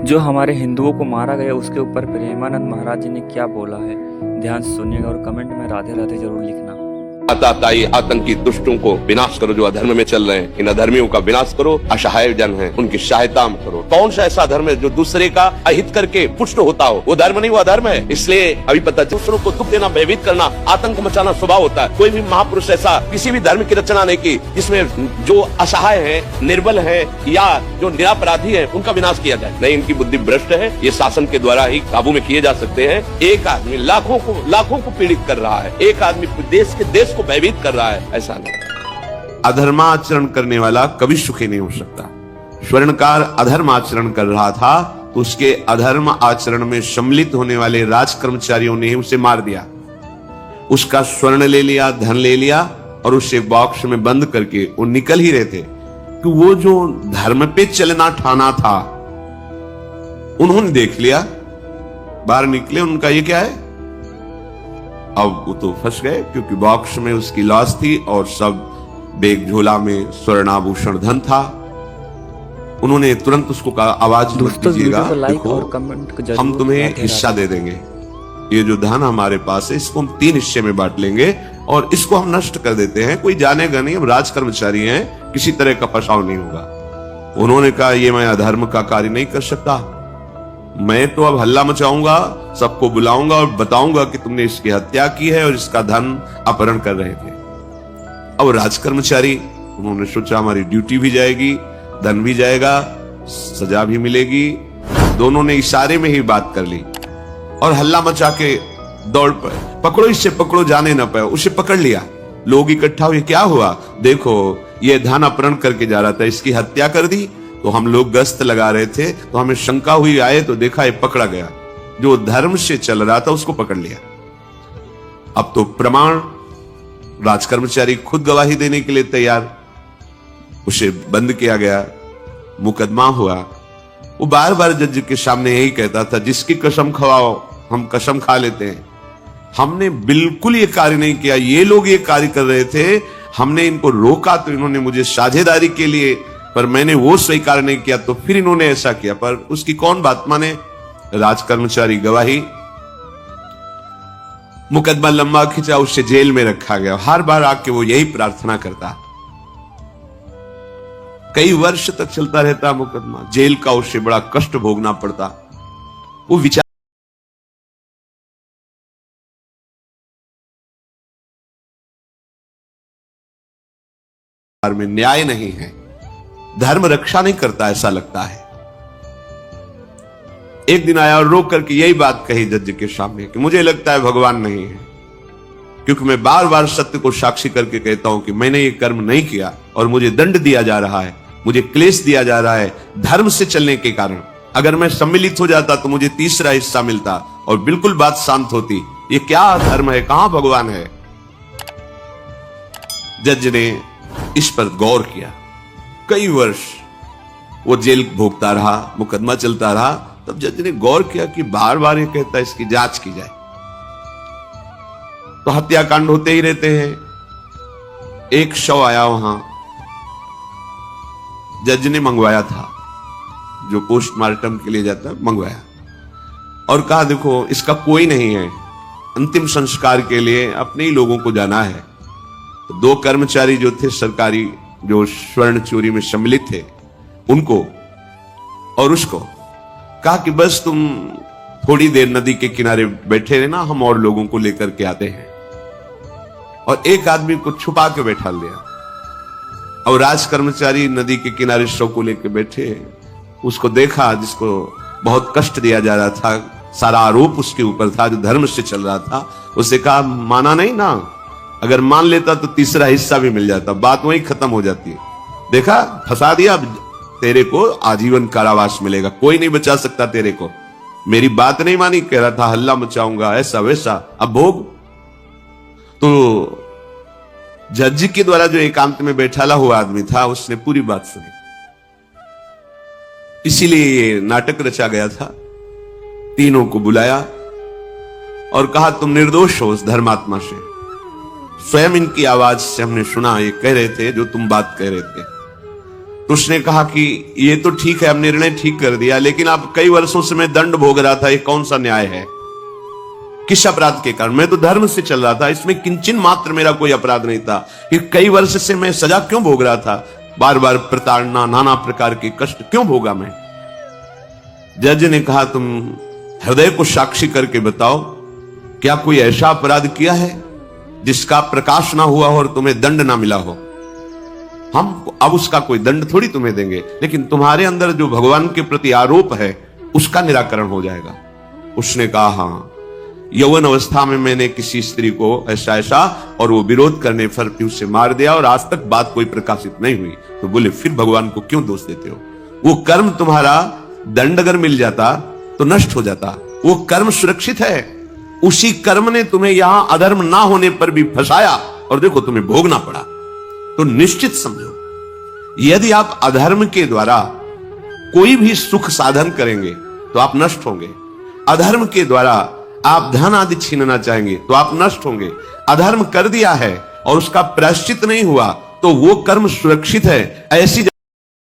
जो हमारे हिंदुओं को मारा गया उसके ऊपर प्रेमानंद महाराज जी ने क्या बोला है, ध्यान से सुनिएगा और कमेंट में राधे राधे जरूर लिखना। आताताई आतंकी दुष्टों को विनाश करो, जो अधर्म में चल रहे हैं इन अधर्मियों का विनाश करो। असहाय जन हैं उनकी सहायता करो। कौन सा ऐसा धर्म है जो दूसरे का अहित करके पुष्ट होता हो? वो धर्म नहीं, वो अधर्म है। इसलिए अभी पता दूसरों को दुख देना, भयभीत करना, आतंक मचाना स्वभाव होता है। कोई भी महापुरुष ऐसा किसी भी धर्म की रचना नहीं की जिसमें जो असहाय है, निर्बल है या जो निरापराधी है उनका विनाश किया जाए। नहीं, इनकी बुद्धि भ्रष्ट है। ये शासन के द्वारा ही काबू में किए जा सकते हैं। एक आदमी लाखों को पीड़ित कर रहा है, एक आदमी देश को भयभीत कर रहा है, ऐसा नहीं। अधर्माचरण करने वाला कभी सुखी नहीं हो सकता। स्वर्णकार अधर्म आचरण कर रहा था तो उसके अधर्म आचरण में सम्मिलित होने वाले राज कर्मचारियों ने उसे मार दिया। उसका स्वर्ण ले लिया, धन ले लिया और उसे बॉक्स में बंद करके वो निकल ही रहे थे कि वो जो धर्म पे चलना ठाना था उन्होंने देख लिया, बाहर निकले। उनका ये क्या है? अब वो तो फंस गए क्योंकि बॉक्स में उसकी लाश थी और सब बैग झोला में स्वर्णाभूषण धन था। उन्होंने तुरंत उसको कहा, आवाज मत दीजिएगा, देखो हम तुम्हें हिस्सा दे देंगे। ये जो धन हमारे पास है इसको हम 3 हिस्से में बांट लेंगे और इसको हम नष्ट कर देते हैं। कोई जानेगा नहीं, हम राज कर्मचारी हैं, किसी तरह का फसाव नहीं होगा। उन्होंने कहा, ये मैं अधर्म का कार्य नहीं कर सकता। मैं तो अब हल्ला मचाऊंगा, सबको बुलाऊंगा और बताऊंगा कि तुमने इसकी हत्या की है और इसका धन अपहरण कर रहे थे। अब राज कर्मचारी, उन्होंने सोचा हमारी ड्यूटी भी जाएगी, धन भी जाएगा, सजा भी मिलेगी। दोनों ने इशारे में ही बात कर ली और हल्ला मचा के दौड़ पड़े, पकड़ो इससे, पकड़ो, जाने न पाए। उसे पकड़ लिया। लोग इकट्ठा हुए, क्या हुआ? देखो ये धन अपहरण करके जा रहा था, इसकी हत्या कर दी। तो हम लोग गश्त लगा रहे थे तो हमें शंका हुई, आए तो देखा ये पकड़ा गया। जो धर्म से चल रहा था उसको पकड़ लिया। अब तो प्रमाण, राज कर्मचारी खुद गवाही देने के लिए तैयार। उसे बंद किया गया, मुकदमा हुआ। वो बार बार जज के सामने यही कहता था, जिसकी कसम खवाओ हम कसम खा लेते हैं। हमने बिल्कुल ये कार्य नहीं किया, ये लोग ये कार्य कर रहे थे, हमने इनको रोका तो इन्होंने मुझे साझेदारी के लिए, पर मैंने वो स्वीकार नहीं किया तो फिर इन्होंने ऐसा किया। पर उसकी कौन बात माने? राज कर्मचारी गवाही। मुकदमा लंबा खिंचा, उसे जेल में रखा गया। हर बार आके वो यही प्रार्थना करता। कई वर्ष तक चलता रहता मुकदमा। जेल का उसे बड़ा कष्ट भोगना पड़ता। वो विचार में न्याय नहीं है, धर्म रक्षा नहीं करता, ऐसा लगता है। एक दिन आया और रो करके यही बात कही जज के सामने कि मुझे लगता है भगवान नहीं है, क्योंकि मैं बार बार सत्य को साक्षी करके कहता हूं कि मैंने ये कर्म नहीं किया और मुझे दंड दिया जा रहा है, मुझे क्लेश दिया जा रहा है धर्म से चलने के कारण। अगर मैं सम्मिलित हो जाता तो मुझे तीसरा हिस्सा मिलता और बिल्कुल बात शांत होती। ये क्या धर्म है, कहां भगवान है? जज ने इस पर गौर किया। कई वर्ष वो जेल भोगता रहा, मुकदमा चलता रहा। तब जज ने गौर किया कि बार बार ये कहता है इसकी जांच की जाए। तो हत्याकांड होते ही रहते हैं। एक शव आया वहां, जज ने मंगवाया था, जो पोस्टमार्टम के लिए जाता है, मंगवाया और कहा देखो इसका कोई नहीं है, अंतिम संस्कार के लिए अपने ही लोगों को जाना है। तो 2 कर्मचारी जो थे सरकारी, जो स्वर्ण चोरी में सम्मिलित थे, उनको और उसको कहा कि बस तुम थोड़ी देर नदी के किनारे बैठे रहना, हम और लोगों को लेकर के आते हैं। और एक आदमी को छुपा के बैठा लिया और राज कर्मचारी नदी के किनारे शव को लेकर बैठे। उसको देखा जिसको बहुत कष्ट दिया जा रहा था, सारा आरोप उसके ऊपर था, जो धर्म से चल रहा था। उससे कहा, माना नहीं ना, अगर मान लेता तो तीसरा हिस्सा भी मिल जाता, बात वहीं खत्म हो जाती है। देखा, फंसा दिया, अब तेरे को आजीवन कारावास मिलेगा, कोई नहीं बचा सकता तेरे को। मेरी बात नहीं मानी, कह रहा था हल्ला मचाऊंगा, ऐसा वैसा, अब भोग। तो जज के द्वारा जो एकांत में बैठाला हुआ आदमी था, उसने पूरी बात सुनी। इसीलिए ये नाटक रचा गया था। तीनों को बुलाया और कहा, तुम निर्दोष हो उस धर्मात्मा से। स्वयं इनकी आवाज से हमने सुना, ये कह रहे थे जो तुम बात कह रहे थे। तो उसने कहा कि ये तो ठीक है, अब निर्णय ठीक कर दिया, लेकिन अब कई वर्षों से मैं दंड भोग रहा था, ये कौन सा न्याय है? किस अपराध के कारण? मैं तो धर्म से चल रहा था, इसमें किंचन मात्र मेरा कोई अपराध नहीं था, कि कई वर्ष से मैं सजा क्यों भोग रहा था? बार बार प्रताड़ना, नाना प्रकार के कष्ट क्यों भोगा मैं? जज ने कहा, तुम हृदय को साक्षी करके बताओ, क्या कोई ऐसा अपराध किया है जिसका प्रकाश ना हुआ हो और तुम्हें दंड ना मिला हो? हम अब उसका कोई दंड थोड़ी तुम्हें देंगे, लेकिन तुम्हारे अंदर जो भगवान के प्रति आरोप है उसका निराकरण हो जाएगा। उसने कहा, हाँ, यौवन अवस्था में मैंने किसी स्त्री को ऐसा ऐसा, और वो विरोध करने पर भी उसे मार दिया और आज तक बात कोई प्रकाशित नहीं हुई। तो बोले, फिर भगवान को क्यों दोष देते हो? वो कर्म तुम्हारा दंड अगर मिल जाता तो नष्ट हो जाता, वो कर्म सुरक्षित है। उसी कर्म ने तुम्हें यहां अधर्म ना होने पर भी फंसाया और देखो तुम्हें भोगना पड़ा। तो निश्चित समझो, यदि आप अधर्म के द्वारा कोई भी सुख साधन करेंगे तो आप नष्ट होंगे। अधर्म के द्वारा आप धन आदि छीनना चाहेंगे तो आप नष्ट होंगे। अधर्म कर दिया है और उसका प्रायश्चित नहीं हुआ तो वो कर्म सुरक्षित है। ऐसी